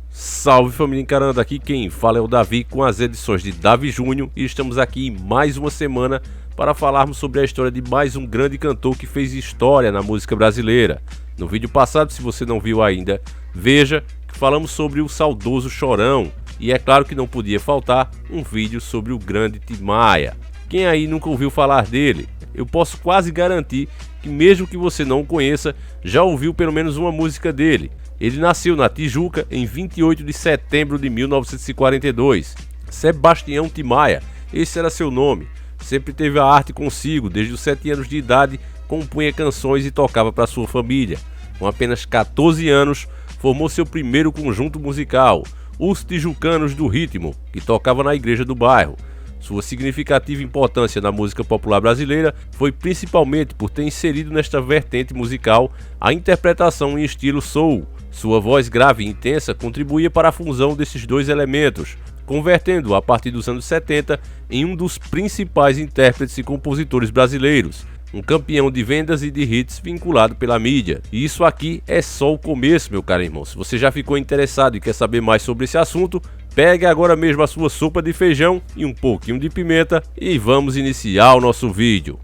Salve família encarando, aqui quem fala é o Davi com as edições de Davi Júnior e estamos aqui em mais uma semana para falarmos sobre a história de mais um grande cantor que fez história na música brasileira. No vídeo passado, se você não viu ainda, veja que falamos sobre o saudoso Chorão e é claro que não podia faltar um vídeo sobre o grande Tim Maia. Quem aí nunca ouviu falar dele? Eu posso quase garantir que mesmo que você não o conheça, já ouviu pelo menos uma música dele. Ele nasceu na Tijuca em 28 de setembro de 1942. Sebastião Tim Maia, esse era seu nome. Sempre teve a arte consigo, desde os 7 anos de idade, compunha canções e tocava para sua família. Com apenas 14 anos, formou seu primeiro conjunto musical, Os Tijucanos do Ritmo, que tocava na igreja do bairro. Sua significativa importância na música popular brasileira foi principalmente por ter inserido nesta vertente musical a interpretação em estilo soul. Sua voz grave e intensa contribuía para a fusão desses dois elementos, convertendo-o a partir dos anos 70 em um dos principais intérpretes e compositores brasileiros, um campeão de vendas e de hits vinculado pela mídia. E isso aqui é só o começo, meu caro irmão. Se você já ficou interessado e quer saber mais sobre esse assunto, pegue agora mesmo a sua sopa de feijão e um pouquinho de pimenta e vamos iniciar o nosso vídeo.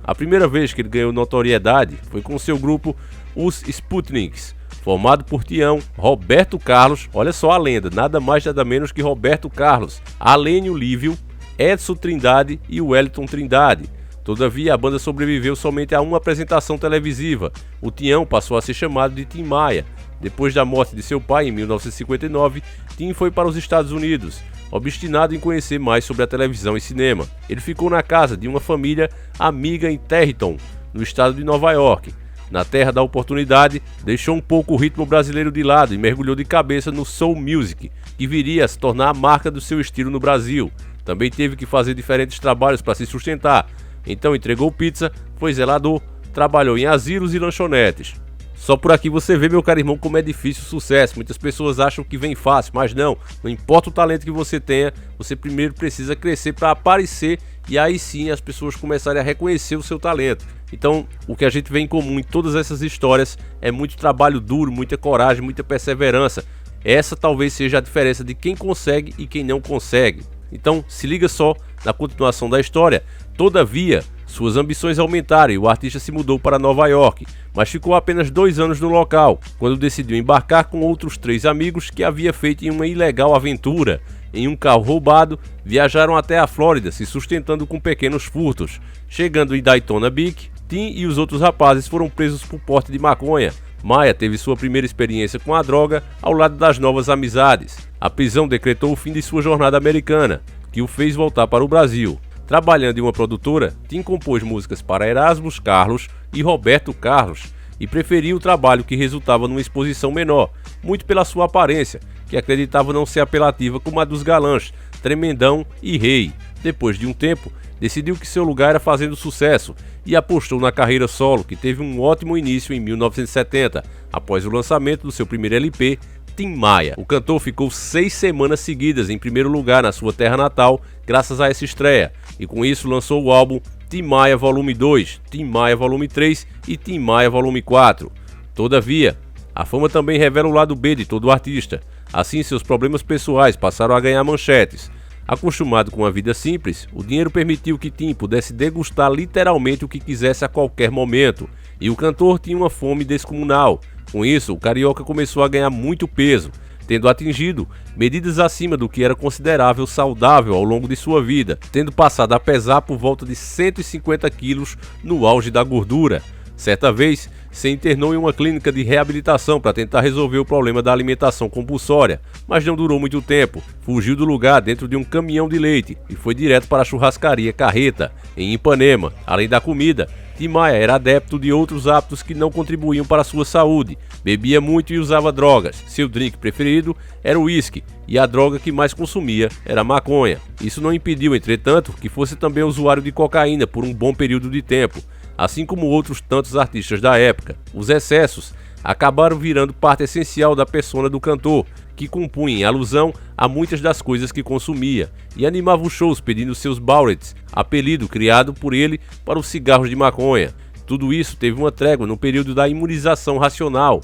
A primeira vez que ele ganhou notoriedade foi com seu grupo Os Sputniks, formado por Tião, Roberto Carlos, olha só a lenda, nada mais nada menos que Roberto Carlos, Alênio Lívio, Edson Trindade e Wellington Trindade. Todavia, a banda sobreviveu somente a uma apresentação televisiva. O Tião passou a ser chamado de Tim Maia. Depois da morte de seu pai em 1959, Tim foi para os Estados Unidos, obstinado em conhecer mais sobre a televisão e cinema. Ele ficou na casa de uma família amiga em Tarrytown, no estado de Nova York. Na terra da oportunidade, deixou um pouco o ritmo brasileiro de lado e mergulhou de cabeça no soul music, que viria a se tornar a marca do seu estilo no Brasil. Também teve que fazer diferentes trabalhos para se sustentar. Então entregou pizza, foi zelador, trabalhou em asilos e lanchonetes. Só por aqui você vê, meu caro irmão, como é difícil o sucesso. Muitas pessoas acham que vem fácil, mas não importa o talento que você tenha, você primeiro precisa crescer para aparecer e aí sim as pessoas começarem a reconhecer o seu talento. Então, o que a gente vê em comum em todas essas histórias é muito trabalho duro, muita coragem, muita perseverança. Essa talvez seja a diferença de quem consegue e quem não consegue. Então, se liga só na continuação da história. Todavia, suas ambições aumentaram e o artista se mudou para Nova York, mas ficou apenas 2 anos no local, quando decidiu embarcar com outros 3 amigos que havia feito em uma ilegal aventura. Em um carro roubado, viajaram até a Flórida, se sustentando com pequenos furtos. Chegando em Daytona Beach, Tim e os outros rapazes foram presos por porte de maconha. Maia teve sua primeira experiência com a droga ao lado das novas amizades. A prisão decretou o fim de sua jornada americana, que o fez voltar para o Brasil. Trabalhando em uma produtora, Tim compôs músicas para Erasmus Carlos e Roberto Carlos e preferiu o trabalho que resultava numa exposição menor, muito pela sua aparência, que acreditava não ser apelativa como a dos galãs, Tremendão e Rei. Depois de um tempo, decidiu que seu lugar era fazendo sucesso e apostou na carreira solo, que teve um ótimo início em 1970, após o lançamento do seu primeiro LP, Tim Maia. O cantor ficou 6 semanas seguidas em primeiro lugar na sua terra natal, graças a essa estreia, e com isso lançou o álbum Tim Maia Volume 2, Tim Maia Volume 3 e Tim Maia Volume 4. Todavia, a fama também revela o lado B de todo artista. Assim, seus problemas pessoais passaram a ganhar manchetes. Acostumado com uma vida simples, o dinheiro permitiu que Tim pudesse degustar literalmente o que quisesse a qualquer momento, e o cantor tinha uma fome descomunal. Com isso, o carioca começou a ganhar muito peso, tendo atingido medidas acima do que era considerável saudável ao longo de sua vida, tendo passado a pesar por volta de 150 quilos no auge da gordura. Certa vez, se internou em uma clínica de reabilitação para tentar resolver o problema da alimentação compulsória, mas não durou muito tempo. Fugiu do lugar dentro de um caminhão de leite e foi direto para a churrascaria Carreta, em Ipanema. Além da comida, Tim Maia era adepto de outros hábitos que não contribuíam para a sua saúde. Bebia muito e usava drogas. Seu drink preferido era o uísque e a droga que mais consumia era a maconha. Isso não impediu, entretanto, que fosse também usuário de cocaína por um bom período de tempo, assim como outros tantos artistas da época. Os excessos acabaram virando parte essencial da persona do cantor, que compunha em alusão a muitas das coisas que consumia, e animava os shows pedindo seus Bowrets, apelido criado por ele para os cigarros de maconha. Tudo isso teve uma trégua no período da imunização racional,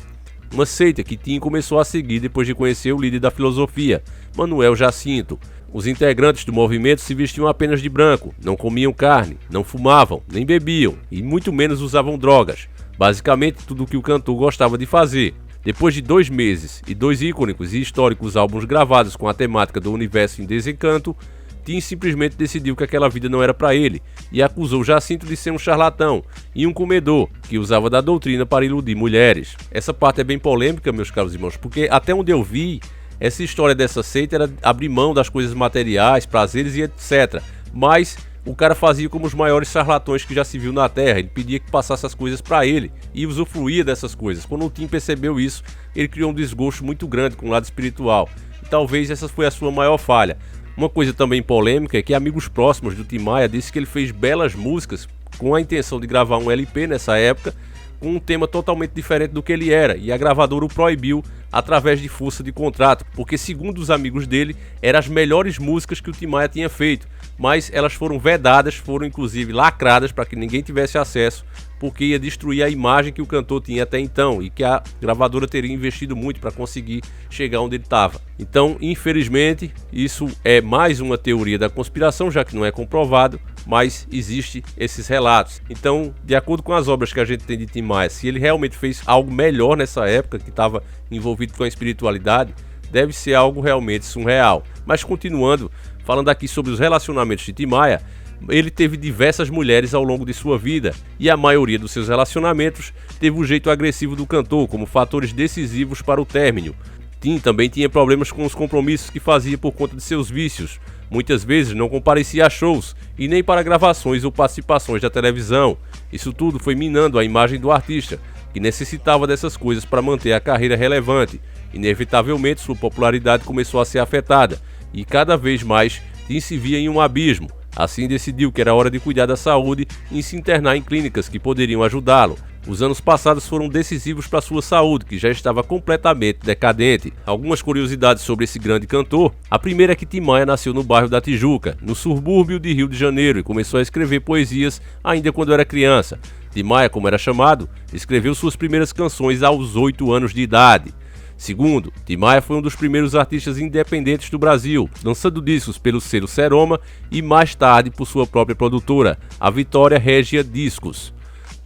uma seita que Tim começou a seguir depois de conhecer o líder da filosofia, Manuel Jacinto. Os integrantes do movimento se vestiam apenas de branco, não comiam carne, não fumavam, nem bebiam e muito menos usavam drogas. Basicamente tudo o que o cantor gostava de fazer. Depois de 2 meses e 2 icônicos e históricos álbuns gravados com a temática do universo em desencanto, Tim simplesmente decidiu que aquela vida não era para ele e acusou Jacinto de ser um charlatão e um comedor que usava da doutrina para iludir mulheres. Essa parte é bem polêmica, meus caros irmãos, porque até onde eu vi, essa história dessa seita era abrir mão das coisas materiais, prazeres e etc. Mas o cara fazia como os maiores charlatões que já se viu na Terra. Ele pedia que passasse as coisas para ele e usufruía dessas coisas. Quando o Tim percebeu isso, ele criou um desgosto muito grande com o lado espiritual. E talvez essa foi a sua maior falha. Uma coisa também polêmica é que amigos próximos do Tim Maia disse que ele fez belas músicas com a intenção de gravar um LP nessa época, com um tema totalmente diferente do que ele era, e a gravadora o proibiu através de força de contrato, porque segundo os amigos dele, eram as melhores músicas que o Tim Maia tinha feito, mas elas foram vedadas, foram inclusive lacradas para que ninguém tivesse acesso, porque ia destruir a imagem que o cantor tinha até então e que a gravadora teria investido muito para conseguir chegar onde ele estava. Então, infelizmente, isso é mais uma teoria da conspiração, já que não é comprovado, mas existe esses relatos. Então, de acordo com as obras que a gente tem de Tim Maia, se ele realmente fez algo melhor nessa época, que estava envolvido com a espiritualidade, deve ser algo realmente surreal. Mas continuando, falando aqui sobre os relacionamentos de Tim Maia, ele teve diversas mulheres ao longo de sua vida, e a maioria dos seus relacionamentos teve o jeito agressivo do cantor como fatores decisivos para o término. Tim também tinha problemas com os compromissos que fazia por conta de seus vícios. Muitas vezes não comparecia a shows e nem para gravações ou participações da televisão. Isso tudo foi minando a imagem do artista, que necessitava dessas coisas para manter a carreira relevante. Inevitavelmente sua popularidade começou a ser afetada e cada vez mais Tim se via em um abismo. Assim decidiu que era hora de cuidar da saúde e se internar em clínicas que poderiam ajudá-lo. Os anos passados foram decisivos para sua saúde, que já estava completamente decadente. Algumas curiosidades sobre esse grande cantor. A primeira é que Tim Maia nasceu no bairro da Tijuca, no subúrbio de Rio de Janeiro, e começou a escrever poesias ainda quando era criança. Tim Maia, como era chamado, escreveu suas primeiras canções aos 8 anos de idade. Segundo, Tim Maia foi um dos primeiros artistas independentes do Brasil, lançando discos pelo selo Seroma e mais tarde por sua própria produtora, a Vitória Regia Discos.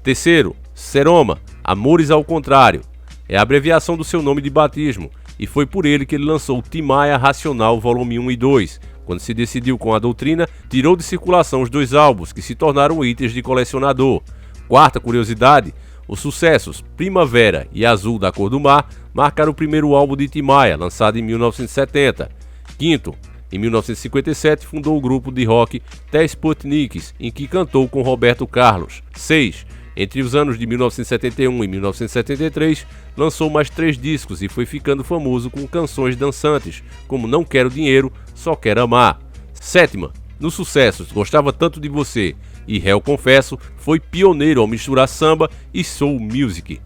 Terceiro, Seroma, Amores ao Contrário, é a abreviação do seu nome de batismo, e foi por ele que ele lançou o Tim Maia Racional Volume 1 e 2. Quando se decidiu com a doutrina, tirou de circulação os 2 álbuns, que se tornaram itens de colecionador. Quarta curiosidade, os sucessos Primavera e Azul da Cor do Mar marcaram o primeiro álbum de Tim Maia, lançado em 1970. Quinto, em 1957 fundou o grupo de rock The Sputniks, em que cantou com Roberto Carlos. 6. Entre os anos de 1971 e 1973, lançou mais 3 discos e foi ficando famoso com canções dançantes, como Não Quero Dinheiro, Só Quero Amar. Sétima, nos sucessos Gostava Tanto de Você e Réu Confesso, foi pioneiro ao misturar samba e soul music.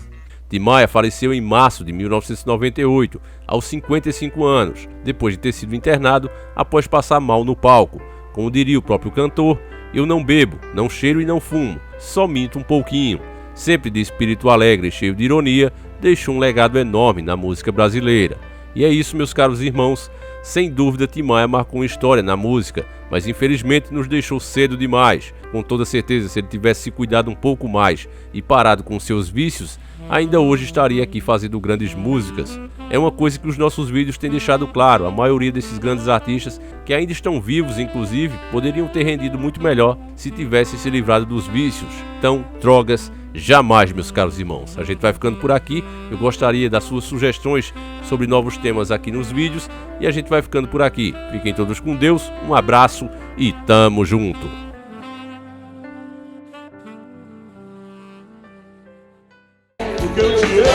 Tim Maia faleceu em março de 1998, aos 55 anos, depois de ter sido internado após passar mal no palco. Como diria o próprio cantor, eu não bebo, não cheiro e não fumo, só minto um pouquinho. Sempre de espírito alegre e cheio de ironia, deixou um legado enorme na música brasileira. E é isso, meus caros irmãos, sem dúvida Tim Maia marcou uma história na música, mas infelizmente nos deixou cedo demais. Com toda certeza, se ele tivesse se cuidado um pouco mais e parado com seus vícios, ainda hoje estaria aqui fazendo grandes músicas. É uma coisa que os nossos vídeos têm deixado claro, a maioria desses grandes artistas, que ainda estão vivos inclusive, poderiam ter rendido muito melhor se tivessem se livrado dos vícios. Então, drogas, jamais, meus caros irmãos. A gente vai ficando por aqui, eu gostaria das suas sugestões sobre novos temas aqui nos vídeos, e a gente vai ficando por aqui. Fiquem todos com Deus, um abraço e tamo junto! Porque eu te amo.